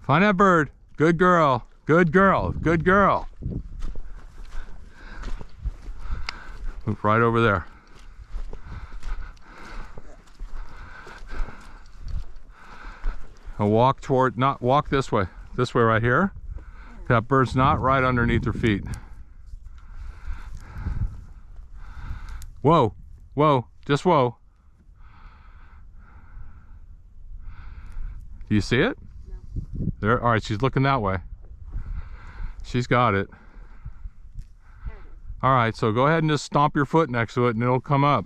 Find that bird. Good girl. Good girl. Good girl. Move right over there. Now walk toward, not walk this way right here. That bird's not right underneath her feet. Whoa, whoa, just whoa. Do you see it? No. There, all right, she's looking that way. She's got it. All right, so go ahead and just stomp your foot next to it and it'll come up.